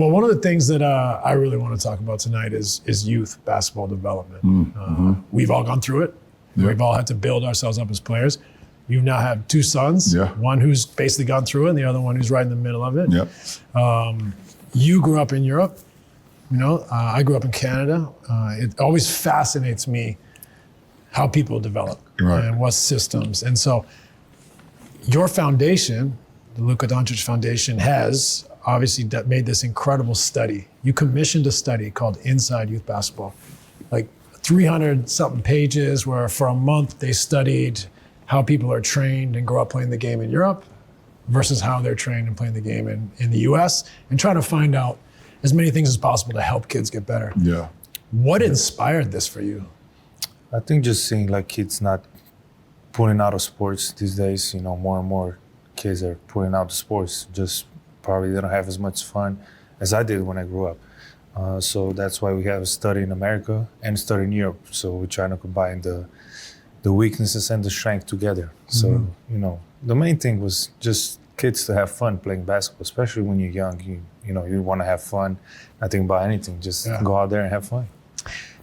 Well, one of the things that I really want to talk about tonight is youth basketball development. We've all gone through it. Yep. We've all had to build ourselves up as players. You now have two sons, one who's basically gone through it and the other one who's right in the middle of it. Yep. You grew up in Europe. I grew up in Canada. It always fascinates me how people develop and what systems. And so your foundation, the Luka Dončić Foundation, has obviously made this incredible study. You commissioned a study called Inside Youth Basketball, like 300 something pages, where for a month they studied how people are trained and grow up playing the game in Europe versus how they're trained and playing the game in the US, and trying to find out as many things as possible to help kids get better. Yeah. What inspired this for you? I think just seeing like kids not pulling out of sports these days, more and more kids are pulling out of sports, just probably they don't have as much fun as I did when I grew up. So that's why we have a study in America and a study in Europe. So we're trying to combine the weaknesses and the strength together. So, the main thing was just kids to have fun playing basketball, especially when you're young. You want to have fun, not think about anything, just go out there and have fun.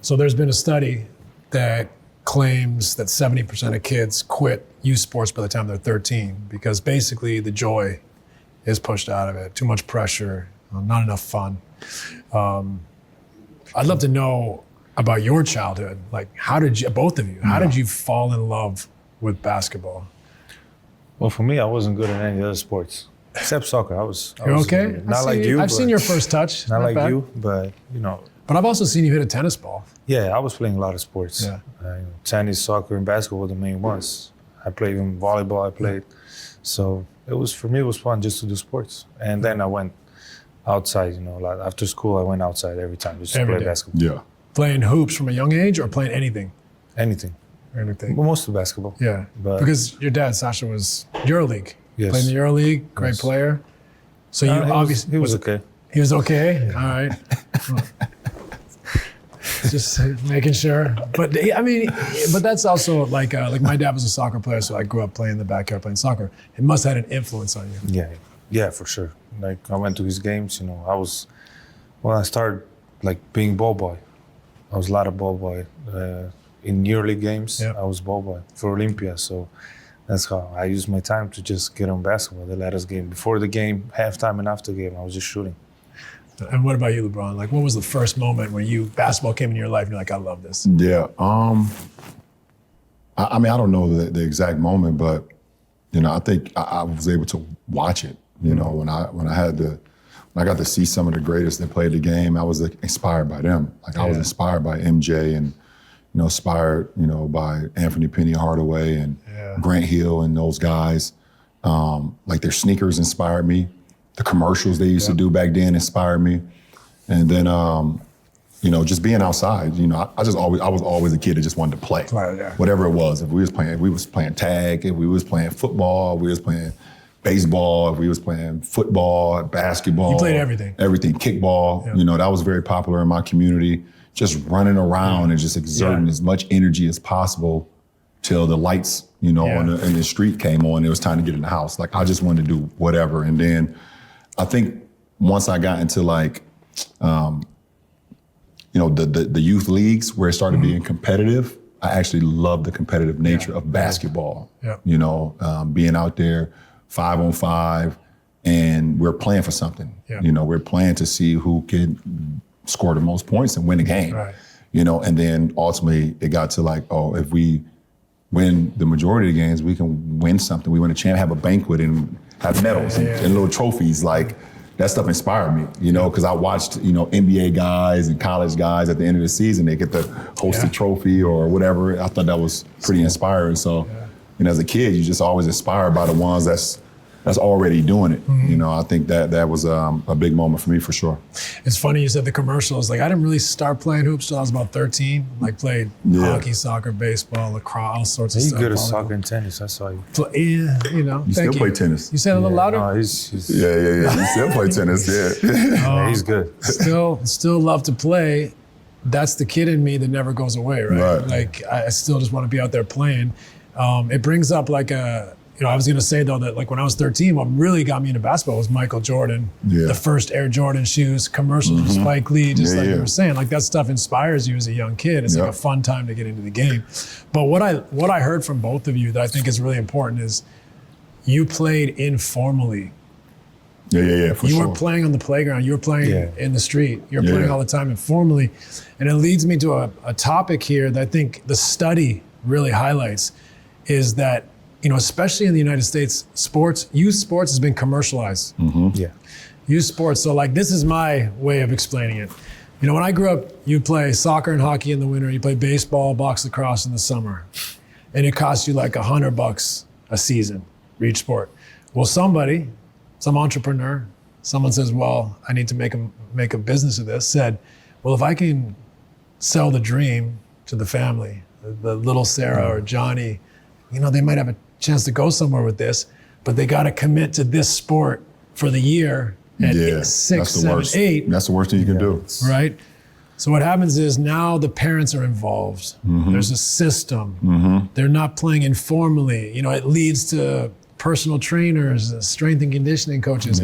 So there's been a study that claims that 70% of kids quit youth sports by the time they're 13 because basically the joy is pushed out of it. Too much pressure, not enough fun. I'd love to know about your childhood. Like, how did you fall in love with basketball? Well, for me, I wasn't good at any other sports except soccer. You're okay? Not like you. I've seen your first touch. Not like bad. You, but But I've also seen you hit a tennis ball. Yeah, I was playing a lot of sports. Yeah. Tennis, soccer, and basketball were the main ones. I played even volleyball. I played. So it was fun just to do sports. And then I went outside. Like after school, I went outside every time just to play basketball. Yeah. Playing hoops from a young age or playing anything? Anything. Anything. But mostly basketball. Yeah. But because your dad, Sasha, was EuroLeague. Yes. Played in the EuroLeague, great player. So you obviously he was okay. He was okay? Yeah. All right. Just making sure. But but that's also like my dad was a soccer player, so I grew up playing in the backyard playing soccer. It must have had an influence on you. Yeah, for sure. Like I went to his games, I started like being ball boy. I was a lot of ball boy. In EuroLeague games, I was ball boy for Olympia, so that's how I used my time to just get on basketball. They let us game. Before the game, halftime and after the game, I was just shooting. And what about you, LeBron? Like, what was the first moment when basketball came into your life and you're like, I love this? Yeah. I don't know the exact moment, but, I think I was able to watch it. When I got to see some of the greatest that played the game, I was inspired by them. Like I was inspired by MJ and, inspired, by Anthony Penny Hardaway and Grant Hill and those guys. Like their sneakers inspired me. The commercials they used to do back then inspired me. And then, just being outside, I was always a kid that just wanted to play. Whatever it was. If we was playing tag, if we was playing football, we was playing baseball, if we was playing football, basketball. You played everything. Everything, kickball. Yeah. That was very popular in my community. Just running around and just exerting as much energy as possible till the lights, in the street came on. It was time to get in the house. Like I just wanted to do whatever. And then I think once I got into like, the youth leagues where it started being competitive, I actually loved the competitive nature of basketball. Yeah. Being out there 5-on-5 and we're playing for something. Yeah. We're playing to see who can score the most points and win the game. Right. And then ultimately it got to like, if we win the majority of the games, we can win something. We win a champ, have a banquet and have medals and little trophies. Like that stuff inspired me, because I watched, NBA guys and college guys at the end of the season, they get to host a trophy or whatever. I thought that was pretty inspiring. So, as a kid, you're just always inspired by the ones that's already doing it. I think that was a big moment for me for sure. It's funny you said the commercials. Like I didn't really start playing hoops till I was about 13. Like played hockey, soccer, baseball, lacrosse, all sorts of stuff. You're good at soccer and tennis. I saw you. You still play tennis. You say it a little louder? No, he's Yeah. You still play tennis, yeah, he's good. Still love to play. That's the kid in me that never goes away, right? Like I still just want to be out there playing. It brings up like I was going to say though that like when I was 13, what really got me into basketball was Michael Jordan, the first Air Jordan shoes, commercials with Spike Lee, just like you were saying. Like that stuff inspires you as a young kid. It's like a fun time to get into the game. But what I heard from both of you that I think is really important is you played informally. For you sure. weren't playing on the playground. You were playing in the street. You were playing all the time informally. And it leads me to a topic here that I think the study really highlights is that, especially in the United States, youth sports has been commercialized. Youth sports. So like, this is my way of explaining it. When I grew up, you play soccer and hockey in the winter. You play baseball, box lacrosse in the summer. And it costs you like $100 a season for each sport. Well, some entrepreneur, someone says, well, I need to make a business of this, said, well, if I can sell the dream to the family, the little Sarah or Johnny, they might have a chance to go somewhere with this, but they got to commit to this sport for the year at 6, 7, 8. That's the worst thing you can do. Right? So what happens is now the parents are involved. There's a system. They're not playing informally. It leads to personal trainers, strength and conditioning coaches.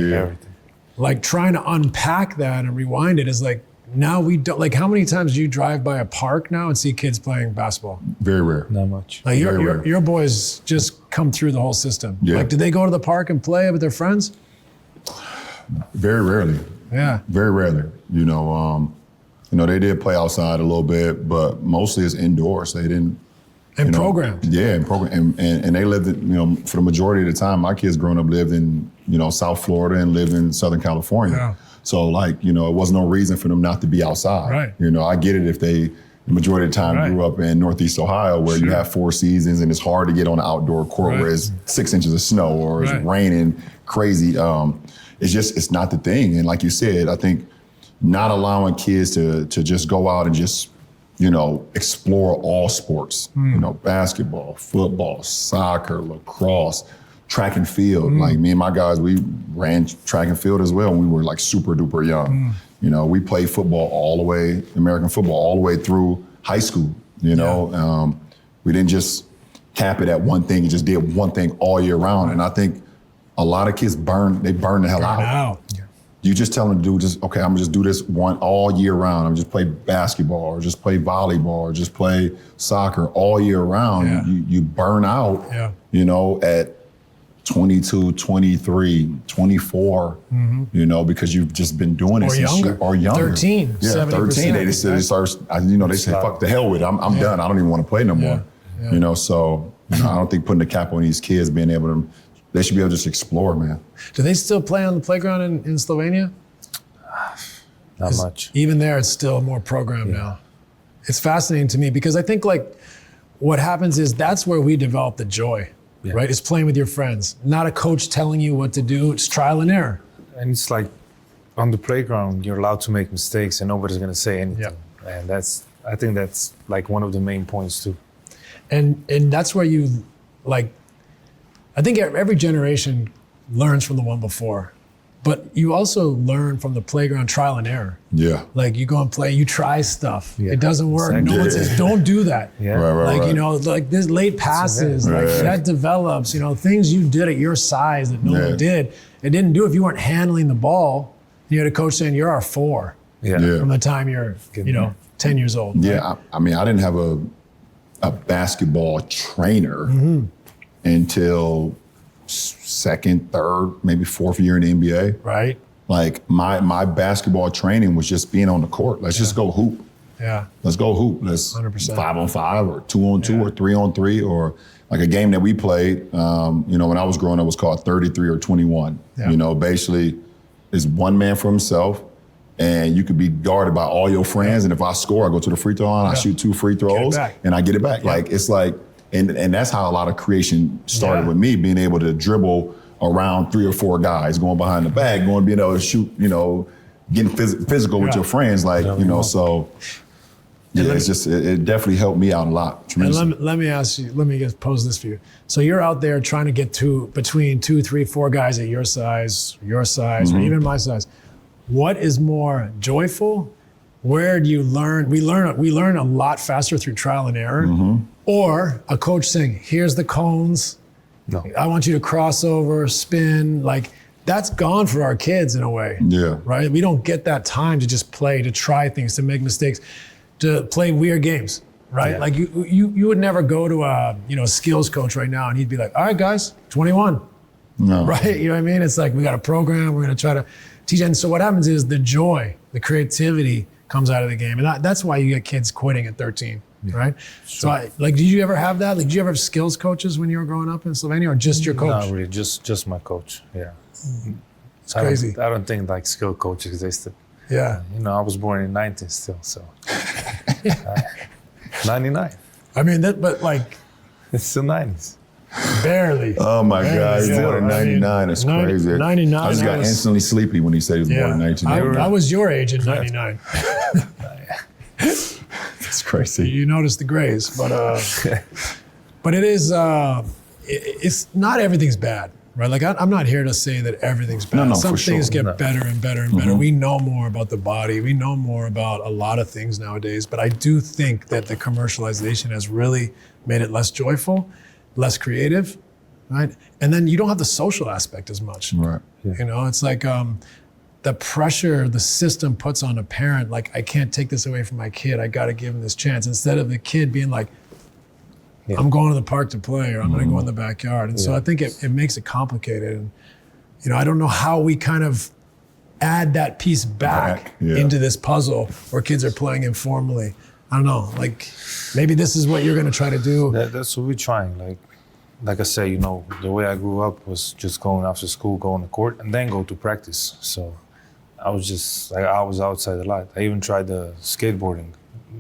Like trying to unpack that and rewind it is like, now we don't, like how many times do you drive by a park now and see kids playing basketball? Very rare. Not much. Like your boys just come through the whole system. Like, do they go to the park and play with their friends? Very rarely. Yeah. Very rarely. They did play outside a little bit, but mostly it's indoors. They didn't. And programmed. Yeah, and programmed. And they lived in, for the majority of the time, my kids growing up lived in, South Florida and lived in Southern California. Yeah. So like, it wasn't no reason for them not to be outside. Right. I get it if they, the majority of the time grew up in Northeast Ohio where you have 4 seasons and it's hard to get on an outdoor court where it's 6 inches of snow or it's raining crazy. It's not the thing. And like you said, I think not allowing kids to just go out and just, explore all sports, basketball, football, soccer, lacrosse, track and field. Like me and my guys, we ran track and field as well when we were like super duper young. We played football American football all the way through high school, we didn't just cap it at one thing and just did one thing all year round. And I think a lot of kids burn the hell out. You just tell them to do I'm gonna just do this one all year round. I'm just play basketball or just play volleyball or just play soccer all year round. You burn out, at 22, 23, 24, because you've just been doing this or younger. 13, yeah, 13. They start, they say, fuck the hell with it. I'm done. I don't even want to play no more. So I don't think putting the cap on these kids, being able to, they should be able to just explore, man. Do they still play on the playground in Slovenia? Not much. Even there, it's still more programmed now. It's fascinating to me because I think like what happens is that's where we develop the joy, right? It's playing with your friends, not a coach telling you what to do. It's trial and error. And it's like on the playground, you're allowed to make mistakes and nobody's going to say anything. And I think that's like one of the main points too. And that's where you like, I think every generation learns from the one before, but you also learn from the playground trial and error. Yeah. Like you go and play, you try stuff. It doesn't work. Exactly. No one says, don't do that. Like this late passes, that develops, things you did at your size that no one did. It didn't do if you weren't handling the ball. You had a coach saying, you're our 4 from the time you're, 10 years old. Yeah. Right? I mean, I didn't have a basketball trainer until 2nd, 3rd, maybe 4th year in the NBA. Right. Like my basketball training was just being on the court. Let's just go hoop. Yeah. Let's go hoop. Let's 100%. 5-on-5 or 2-on-2 or 3-on-3 or like a game that we played, when I was growing up was called 33 or 21. Basically it's one man for himself and you could be guarded by all your friends. And if I score, I go to the free throw line, I shoot 2 free throws and I get it back. Like it's like, and that's how a lot of creation started with me, being able to dribble around 3 or 4 guys, going behind the back, being able to shoot, getting physical with your friends, like, so it's just, it definitely helped me out a lot. And let me ask you, let me just pose this for you. So you're out there trying to get between 2, 3, 4 guys at your size, or even my size. What is more joyful? Where do you learn? We learn a lot faster through trial and error, or a coach saying, "Here's the cones, No. I want you to cross over, spin. Like, that's gone for our kids in a way. Yeah. Right? We don't get that time to just play, to try things, to make mistakes, to play weird games. Right? Yeah. Like you would never go to a skills coach right now and he'd be like, all right, guys, 21. No. Right? You know what I mean? It's like, we got a program, we're going to try to teach. And so what happens is the joy, the creativity comes out of the game. And that's why you get kids quitting at 13, right? Sure. So did you ever have that? Like, did you ever have skills coaches when you were growing up in Slovenia, or just your coach? Not really, just my coach, yeah. It's crazy. I don't think like skill coaches existed. Yeah. I was born in 90 still, so. 99. I mean, but like. It's the 90s. Barely. Oh my God, he was Still, born in 99. That's crazy. 99. I just got instantly sleepy when he said he was born in 1999. I was your age in 99. That's crazy. You noticed the grays, but it is, it's not everything's bad, right? Like, I'm not here to say that everything's bad. No, Some for things sure. get better and better and better. We know more about the body. We know more about a lot of things nowadays, but I do think that the commercialization has really made it less joyful, less creative, right? And then you don't have the social aspect as much. Right. Yeah. It's like the pressure the system puts on a parent, like, I can't take this away from my kid. I got to give him this chance. Instead of the kid being like, I'm going to the park to play, or I'm going to go in the backyard. And so I think it makes it complicated. And, I don't know how we kind of add that piece back into this puzzle where kids are playing informally. I don't know, like, maybe this is what you're going to try to do. That's what we're trying. Like I say, the way I grew up was just going after school, go on the court, and then go to practice. So I was just, I was outside a lot. I even tried the skateboarding.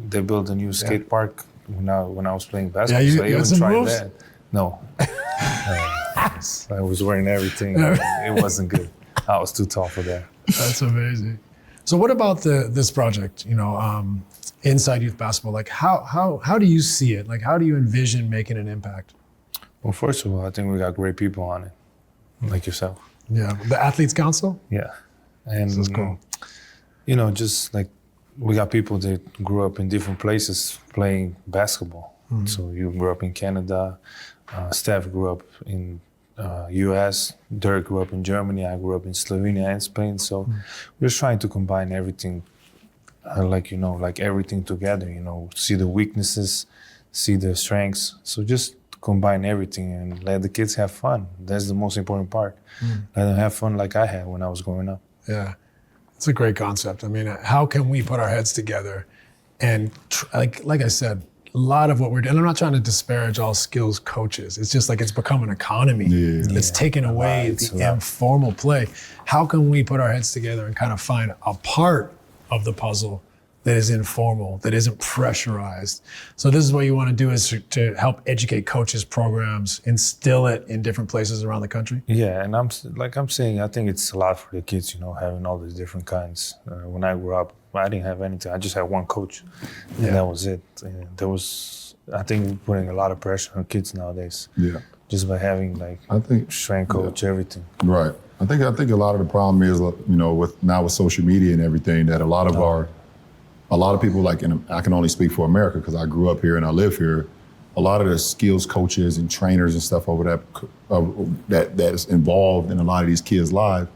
They built a new skate park when I was playing basketball. Yeah, so I even some tried moves? that. No. I was wearing everything. It wasn't good. I was too tall for that. That's amazing. So what about this project, Inside Youth Basketball? Like, how do you see it? Like, how do you envision making an impact? Well, first of all, I think we got great people on it, like yourself. Yeah, the Athletes Council? Yeah. And, This is cool. Just like we got people that grew up in different places playing basketball. So you grew up in Canada, Steph grew up in US, Dirk grew up in Germany, I grew up in Slovenia and Spain. So we're just trying to combine everything, like everything together, see the weaknesses, see the strengths. So just combine everything and let the kids have fun. That's the most important part. Let them have fun like I had when I was growing up. Yeah, it's a great concept. I mean, how can we put our heads together and like I said, a lot of what we're doing, and I'm not trying to disparage all skills coaches. It's just like it's become an economy. It's taken away the informal play. How can we put our heads together and kind of find a part of the puzzle that is informal, that isn't pressurized? So this is what you want to do, is to help educate coaches, programs, instill it in different places around the country? Yeah, and I'm saying, I think it's a lot for the kids, having all these different kinds. When I grew up, I didn't have anything. I just had one coach, and that was it. And I think we're putting a lot of pressure on kids nowadays. Yeah. Just by having strength coach, everything. Right. I think a lot of the problem is, with social media and everything, that a lot of people, and I can only speak for America because I grew up here and I live here, a lot of the skills coaches and trainers and stuff over that's involved in a lot of these kids' lives,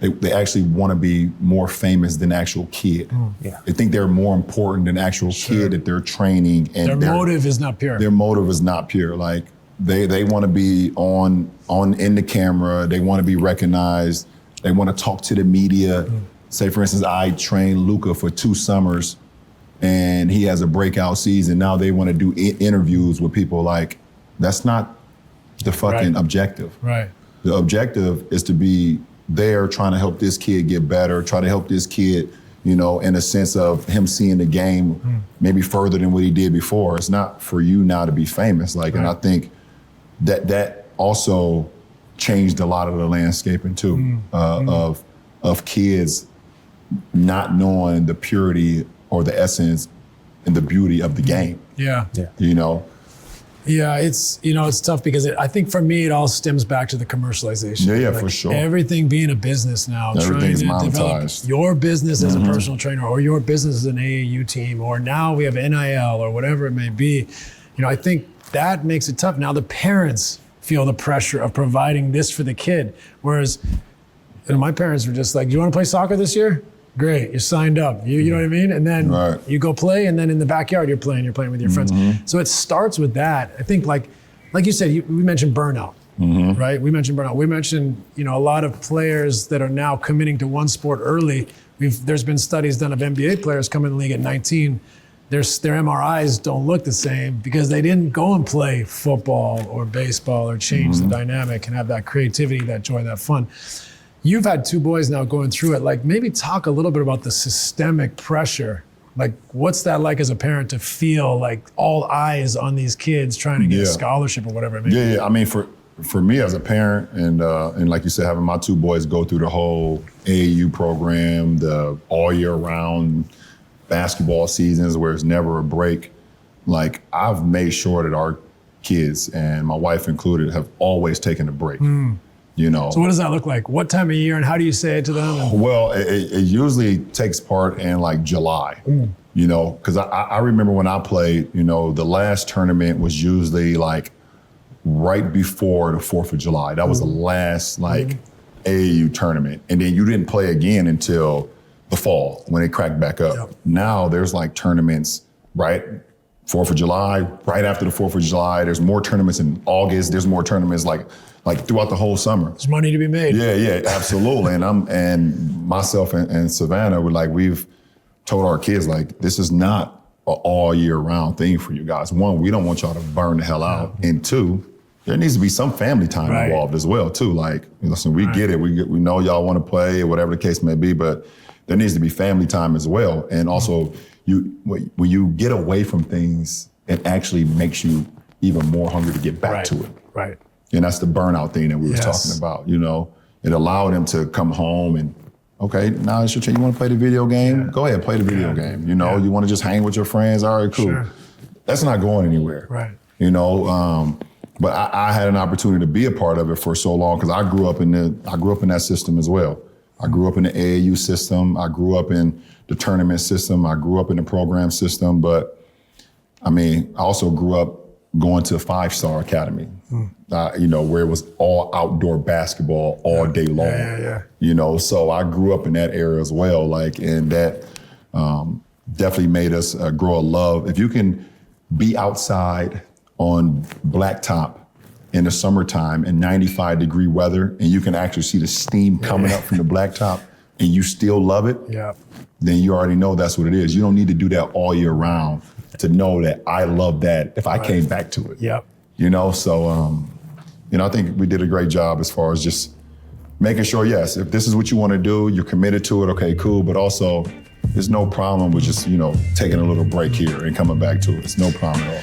they actually want to be more famous than the actual kid. They think they're more important than the actual kid that they're training. And their motive is not pure. Their motive is not pure. Like, they want to be on in the camera. They want to be recognized. They want to talk to the media. Say, for instance, I trained Luka for 2 summers and he has a breakout season. Now they want to do interviews with people. Like, that's not the fucking objective. Right. The objective is to be there trying to help this kid get better, try to help this kid, in a sense of him seeing the game maybe further than what he did before. It's not for you now to be famous. And I think that also changed a lot of the landscaping too, of kids not knowing the purity or the essence and the beauty of the game. Yeah. Yeah, it's tough because I think for me, it all stems back to the commercialization. Yeah, for sure. Everything being a business now, trying to develop your business as a personal trainer, or your business as an AAU team, or now we have NIL or whatever it may be. I think that makes it tough. Now the parents feel the pressure of providing this for the kid. Whereas my parents were just like, do you want to play soccer this year? Great, you're signed up. You know what I mean? And then you go play, and then in the backyard you're playing with your friends. So it starts with that. I think like you said, we mentioned burnout, right? We mentioned burnout. We mentioned, a lot of players that are now committing to one sport early. There's been studies done of NBA players coming in the league at 19. Their MRIs don't look the same because they didn't go and play football or baseball or change the dynamic and have that creativity, that joy, that fun. You've had 2 boys now going through it. Like, maybe talk a little bit about the systemic pressure. Like, what's that like as a parent to feel like all eyes on these kids trying to get a scholarship or whatever it may be? Yeah. I mean, for me as a parent, and like you said, having my 2 boys go through the whole AAU program, the all year round basketball seasons where it's never a break, like, I've made sure that our kids, and my wife included, have always taken a break. So what does that look like? What time of year, and how do you say it to them? Well, it usually takes part in like July, because I remember when I played, the last tournament was usually like right before the 4th of July. That was the last AAU tournament. And then you didn't play again until the fall when it cracked back up. Yep. Now there's like tournaments, right? 4th of July, right after the 4th of July. There's more tournaments in August. There's more tournaments like throughout the whole summer. There's money to be made. Yeah, absolutely. And myself and Savannah we've told our kids, like, this is not an all year round thing for you guys. 1, we don't want y'all to burn the hell out. And 2, there needs to be some family time involved as well too. Like, listen, we get it. We know y'all want to play or whatever the case may be, but there needs to be family time as well. And also, when you get away from things, it actually makes you even more hungry to get back to it. Right. And that's the burnout thing that we were talking about. It allowed them to come home and, okay, now it's your turn. You want to play the video game? Yeah. Go ahead, play the video game. You want to just hang with your friends? All right, cool. Sure. That's not going anywhere. Right. But I had an opportunity to be a part of it for so long because I grew up in that system as well. I grew up in the AAU system. I grew up in the tournament system. I grew up in the program system. But I also grew up going to a 5-star academy, where it was all outdoor basketball all day long. So I grew up in that era as well. And that definitely made us grow a love. If you can be outside on blacktop in the summertime in 95-degree weather, and you can actually see the steam coming up from the blacktop, and you still love it, then you already know that's what it is. You don't need to do that all year round to know that I love that if I came back to it. So, I think we did a great job as far as just making sure, yes, if this is what you want to do, you're committed to it, okay, cool. But also, there's no problem with just, taking a little break here and coming back to it. It's no problem at all.